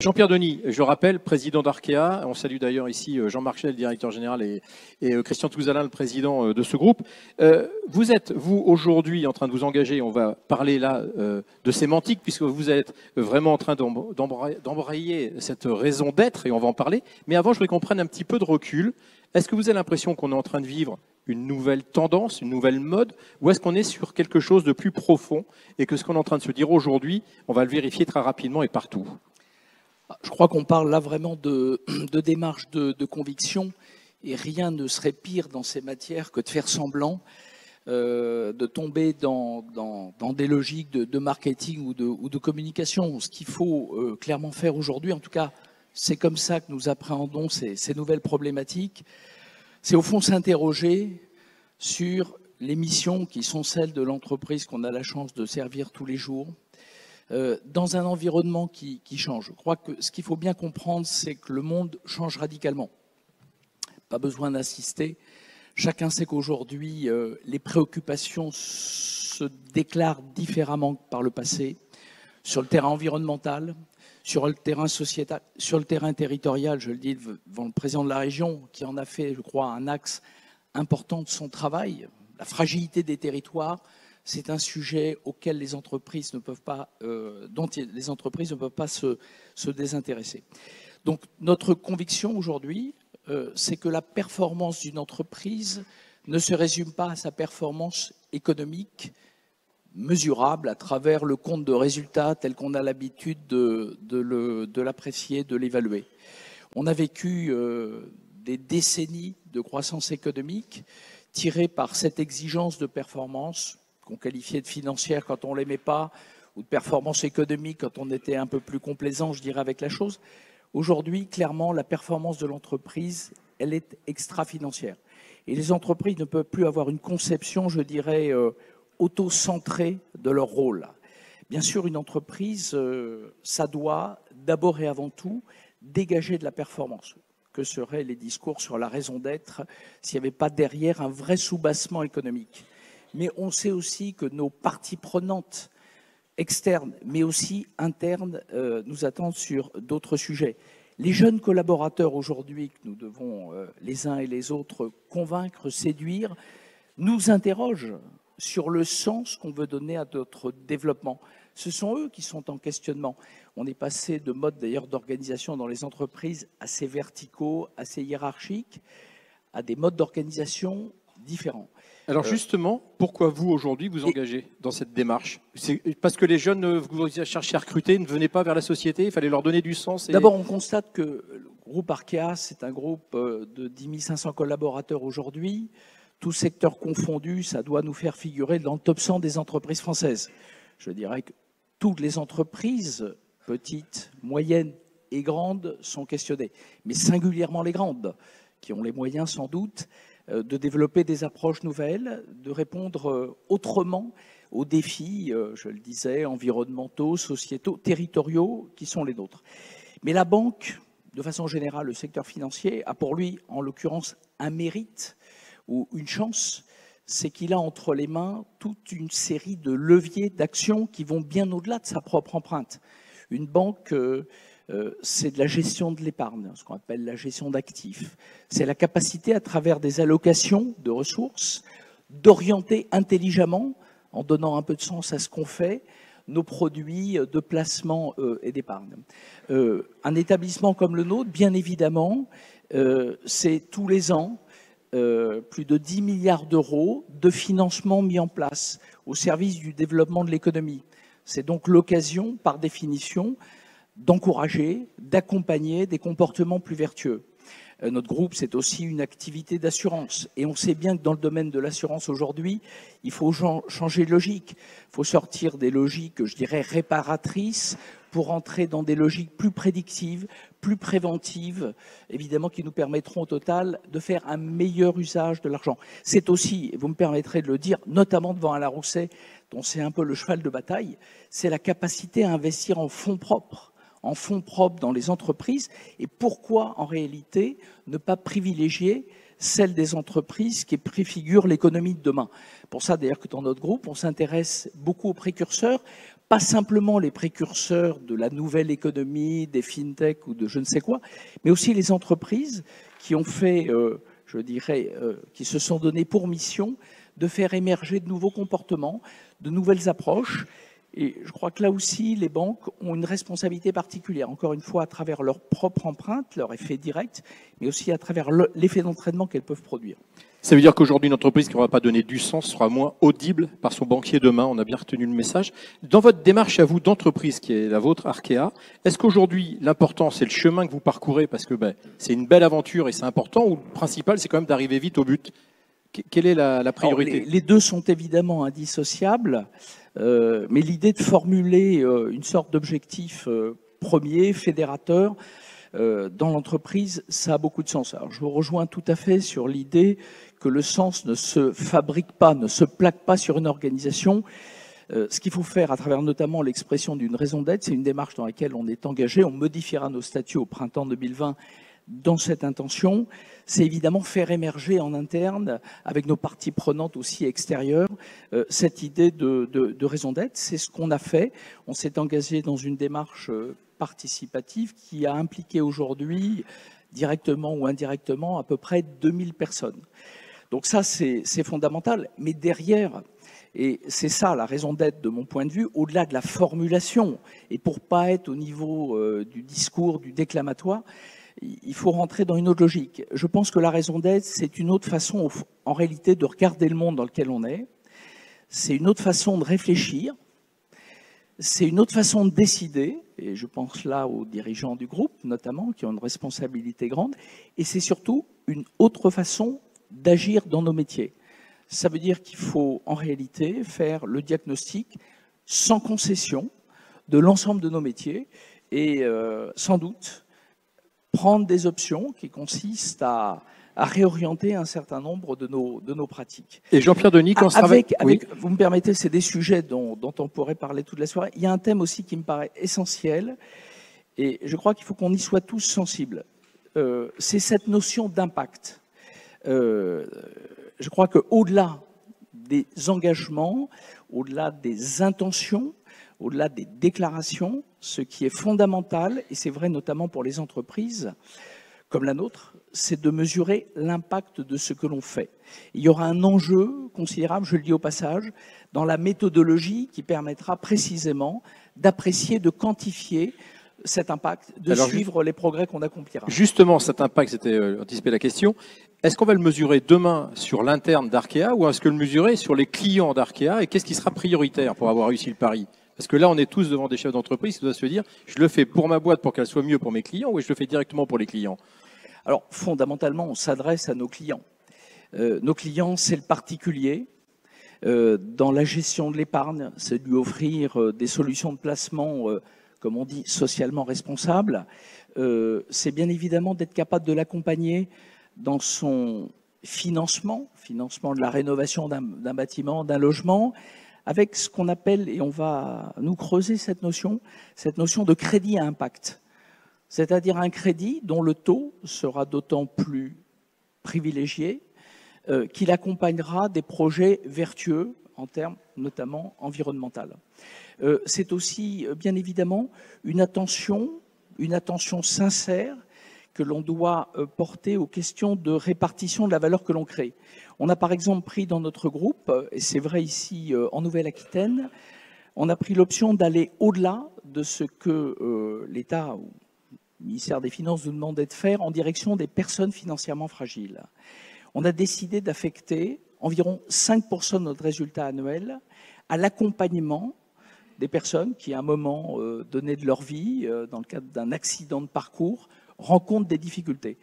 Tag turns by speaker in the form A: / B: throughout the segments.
A: Jean-Pierre Denis, je rappelle, président d'Arkea. On salue d'ailleurs ici Jean Marchel, directeur général, et Christian Touzalin, le président de ce groupe. Vous êtes, vous, aujourd'hui, en train de vous engager, on va parler là de sémantique, puisque vous êtes vraiment en train d'embrayer cette raison d'être, et on va en parler. Mais avant, je voudrais qu'on prenne un petit peu de recul. Est-ce que vous avez l'impression qu'on est en train de vivre une nouvelle tendance, une nouvelle mode, ou est-ce qu'on est sur quelque chose de plus profond, et que ce qu'on est en train de se dire aujourd'hui, on va le vérifier très rapidement et partout?
B: Je crois qu'on parle là vraiment de démarche de conviction, et rien ne serait pire dans ces matières que de faire semblant, de tomber dans des logiques de marketing ou de communication. Ce qu'il faut clairement faire aujourd'hui, en tout cas, c'est comme ça que nous appréhendons ces nouvelles problématiques, c'est au fond s'interroger sur les missions qui sont celles de l'entreprise qu'on a la chance de servir tous les jours, dans un environnement qui change. Je crois que ce qu'il faut bien comprendre, c'est que le monde change radicalement. Pas besoin d'insister. Chacun sait qu'aujourd'hui, les préoccupations se déclarent différemment que par le passé, sur le terrain environnemental, sur le terrain sociétal, sur le terrain territorial. Je le dis devant le président de la région, qui en a fait, je crois, un axe important de son travail. La fragilité des territoires, c'est un sujet auquel les entreprises ne peuvent pas, dont les entreprises ne peuvent pas se désintéresser. Donc notre conviction aujourd'hui, c'est que la performance d'une entreprise ne se résume pas à sa performance économique mesurable à travers le compte de résultats tel qu'on a l'habitude de l'apprécier, de l'évaluer. On a vécu des décennies de croissance économique tirées par cette exigence de performance qu'on qualifiait de financière quand on ne l'aimait pas, ou de performance économique quand on était un peu plus complaisant, je dirais, avec la chose. Aujourd'hui, clairement, la performance de l'entreprise, elle est extra-financière. Et les entreprises ne peuvent plus avoir une conception, je dirais, auto-centrée de leur rôle. Bien sûr, une entreprise, ça doit, d'abord et avant tout, dégager de la performance. Que seraient les discours sur la raison d'être s'il n'y avait pas derrière un vrai soubassement économique? Mais on sait aussi que nos parties prenantes externes, mais aussi internes, nous attendent sur d'autres sujets. Les jeunes collaborateurs aujourd'hui que nous devons les uns et les autres convaincre, séduire, nous interrogent sur le sens qu'on veut donner à notre développement. Ce sont eux qui sont en questionnement. On est passé de modes d'ailleurs d'organisation dans les entreprises assez verticaux, assez hiérarchiques, à des modes d'organisation différents.
A: Alors justement, pourquoi vous, aujourd'hui, vous engagez dans cette démarche? C'est parce que les jeunes, vous cherchez à recruter, ne venaient pas vers la société, il fallait leur donner du sens et...
B: D'abord, on constate que le groupe Arkea, c'est un groupe de 10 500 collaborateurs aujourd'hui. Tout secteur confondu, ça doit nous faire figurer dans le top 100 des entreprises françaises. Je dirais que toutes les entreprises, petites, moyennes et grandes, sont questionnées. Mais singulièrement les grandes, qui ont les moyens sans doute de développer des approches nouvelles, de répondre autrement aux défis, je le disais, environnementaux, sociétaux, territoriaux, qui sont les nôtres. Mais la banque, de façon générale, le secteur financier, a pour lui, en l'occurrence, un mérite ou une chance, c'est qu'il a entre les mains toute une série de leviers d'action qui vont bien au-delà de sa propre empreinte. Une banque... c'est de la gestion de l'épargne, ce qu'on appelle la gestion d'actifs. C'est la capacité, à travers des allocations de ressources, d'orienter intelligemment, en donnant un peu de sens à ce qu'on fait, nos produits de placement et d'épargne. Un établissement comme le nôtre, bien évidemment, c'est tous les ans plus de 10 milliards d'euros de financement mis en place au service du développement de l'économie. C'est donc l'occasion, par définition, d'encourager, d'accompagner des comportements plus vertueux. Notre groupe, c'est aussi une activité d'assurance. Et on sait bien que dans le domaine de l'assurance aujourd'hui, il faut changer de logique. Il faut sortir des logiques, je dirais, réparatrices pour entrer dans des logiques plus prédictives, plus préventives, évidemment, qui nous permettront au total de faire un meilleur usage de l'argent. C'est aussi, et vous me permettrez de le dire, notamment devant Alain Rousset, dont c'est un peu le cheval de bataille, c'est la capacité à investir en fonds propres dans les entreprises. Et pourquoi, en réalité, ne pas privilégier celle des entreprises qui préfigurent l'économie de demain? Pour ça, d'ailleurs, que dans notre groupe, on s'intéresse beaucoup aux précurseurs, pas simplement les précurseurs de la nouvelle économie, des fintech ou de je ne sais quoi, mais aussi les entreprises qui ont fait, je dirais, qui se sont données pour mission de faire émerger de nouveaux comportements, de nouvelles approches. Et je crois que là aussi, les banques ont une responsabilité particulière, encore une fois, à travers leur propre empreinte, leur effet direct, mais aussi à travers l'effet d'entraînement qu'elles peuvent produire.
A: Ça veut dire qu'aujourd'hui, une entreprise qui ne va pas donner du sens sera moins audible par son banquier demain. On a bien retenu le message. Dans votre démarche à vous d'entreprise, qui est la vôtre, Arkea, est-ce qu'aujourd'hui, l'important, c'est le chemin que vous parcourez, parce que c'est une belle aventure et c'est important, ou le principal, c'est quand même d'arriver vite au but? Quelle est la priorité?
B: Alors, les deux sont évidemment indissociables, mais l'idée de formuler une sorte d'objectif premier, fédérateur, dans l'entreprise, ça a beaucoup de sens. Alors, je vous rejoins tout à fait sur l'idée que le sens ne se fabrique pas, ne se plaque pas sur une organisation. Ce qu'il faut faire, à travers notamment l'expression d'une raison d'être, c'est une démarche dans laquelle on est engagé. On modifiera nos statuts au printemps 2020 dans cette intention. C'est évidemment faire émerger en interne, avec nos parties prenantes aussi extérieures, cette idée de raison d'être. C'est ce qu'on a fait. On s'est engagé dans une démarche participative qui a impliqué aujourd'hui, directement ou indirectement, à peu près 2000 personnes. Donc ça, c'est fondamental. Mais derrière, et c'est ça la raison d'être de mon point de vue, au-delà de la formulation, et pour pas être au niveau du discours, du déclamatoire, il faut rentrer dans une autre logique. Je pense que la raison d'être, c'est une autre façon, en réalité, de regarder le monde dans lequel on est. C'est une autre façon de réfléchir. C'est une autre façon de décider, et je pense là aux dirigeants du groupe, notamment, qui ont une responsabilité grande. Et c'est surtout une autre façon d'agir dans nos métiers. Ça veut dire qu'il faut, en réalité, faire le diagnostic sans concession de l'ensemble de nos métiers et sans doute prendre des options qui consistent à réorienter un certain nombre de nos pratiques.
A: Et Jean-Pierre Denis, quand
B: oui. Vous me permettez, c'est des sujets dont on pourrait parler toute la soirée. Il y a un thème aussi qui me paraît essentiel, et je crois qu'il faut qu'on y soit tous sensibles. C'est cette notion d'impact. Je crois qu'au-delà des engagements, au-delà des intentions, au-delà des déclarations, ce qui est fondamental, et c'est vrai notamment pour les entreprises comme la nôtre, c'est de mesurer l'impact de ce que l'on fait. Il y aura un enjeu considérable, je le dis au passage, dans la méthodologie qui permettra précisément d'apprécier, de quantifier cet impact, de suivre les progrès qu'on accomplira.
A: Justement, cet impact, c'était anticiper la question. Est-ce qu'on va le mesurer demain sur l'interne d'Arkea ou est-ce que le mesurer sur les clients d'Arkea et qu'est-ce qui sera prioritaire pour avoir réussi le pari? Parce que là, on est tous devant des chefs d'entreprise qui doivent se dire je le fais pour ma boîte pour qu'elle soit mieux pour mes clients ou je le fais directement pour les clients?
B: Alors, fondamentalement, on s'adresse à nos clients. Nos clients, c'est le particulier. Dans la gestion de l'épargne, c'est de lui offrir des solutions de placement, comme on dit, socialement responsables. C'est bien évidemment d'être capable de l'accompagner dans son financement de la rénovation d'un bâtiment, d'un logement, avec ce qu'on appelle, et on va nous creuser cette notion de crédit à impact. C'est-à-dire un crédit dont le taux sera d'autant plus privilégié qu'il accompagnera des projets vertueux en termes notamment environnementaux. C'est aussi bien évidemment une attention sincère que l'on doit porter aux questions de répartition de la valeur que l'on crée. On a par exemple pris dans notre groupe, et c'est vrai ici en Nouvelle-Aquitaine, on a pris l'option d'aller au-delà de ce que l'État ou le ministère des Finances nous demandait de faire en direction des personnes financièrement fragiles. On a décidé d'affecter environ 5% de notre résultat annuel à l'accompagnement des personnes qui, à un moment donné de leur vie, dans le cadre d'un accident de parcours, rencontrent des difficultés.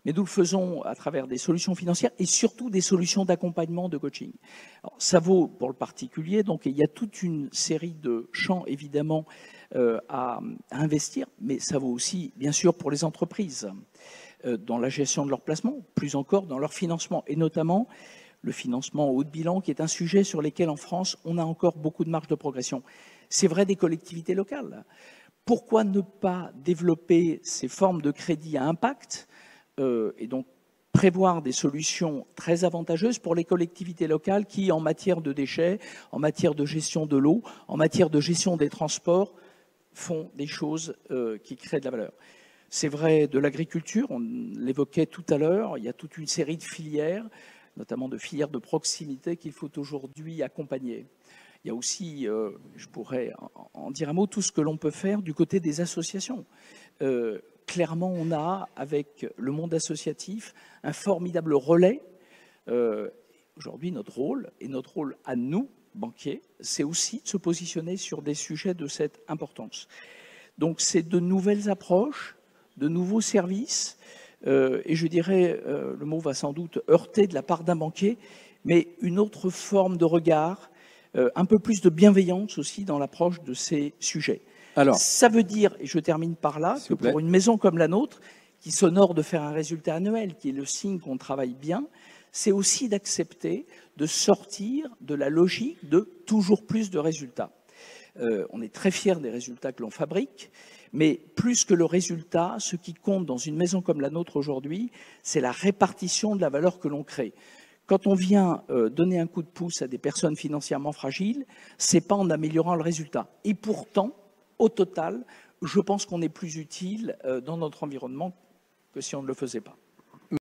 B: Mais nous le faisons à travers des solutions financières et surtout des solutions d'accompagnement, de coaching. Alors, ça vaut pour le particulier, donc il y a toute une série de champs, évidemment, à investir, mais ça vaut aussi, bien sûr, pour les entreprises, dans la gestion de leur placement, plus encore dans leur financement, et notamment le financement haut de bilan, qui est un sujet sur lequel, en France, on a encore beaucoup de marge de progression. C'est vrai des collectivités locales. Pourquoi ne pas développer ces formes de crédit à impact et donc prévoir des solutions très avantageuses pour les collectivités locales qui, en matière de déchets, en matière de gestion de l'eau, en matière de gestion des transports, font des choses qui créent de la valeur. C'est vrai de l'agriculture, on l'évoquait tout à l'heure, il y a toute une série de filières, notamment de filières de proximité qu'il faut aujourd'hui accompagner. Il y a aussi, je pourrais en dire un mot, tout ce que l'on peut faire du côté des associations. Clairement, on a, avec le monde associatif, un formidable relais. Aujourd'hui, notre rôle à nous, banquiers, c'est aussi de se positionner sur des sujets de cette importance. Donc, c'est de nouvelles approches, de nouveaux services, et je dirais, le mot va sans doute heurter de la part d'un banquier, mais une autre forme de regard, un peu plus de bienveillance aussi dans l'approche de ces sujets. Alors, ça veut dire, et je termine par là, que pour une maison comme la nôtre, qui s'honore de faire un résultat annuel, qui est le signe qu'on travaille bien, c'est aussi d'accepter de sortir de la logique de toujours plus de résultats. On est très fiers des résultats que l'on fabrique, mais plus que le résultat, ce qui compte dans une maison comme la nôtre aujourd'hui, c'est la répartition de la valeur que l'on crée. Quand on vient donner un coup de pouce à des personnes financièrement fragiles, ce n'est pas en améliorant le résultat. Et pourtant, au total, je pense qu'on est plus utile dans notre environnement que si on ne le faisait pas.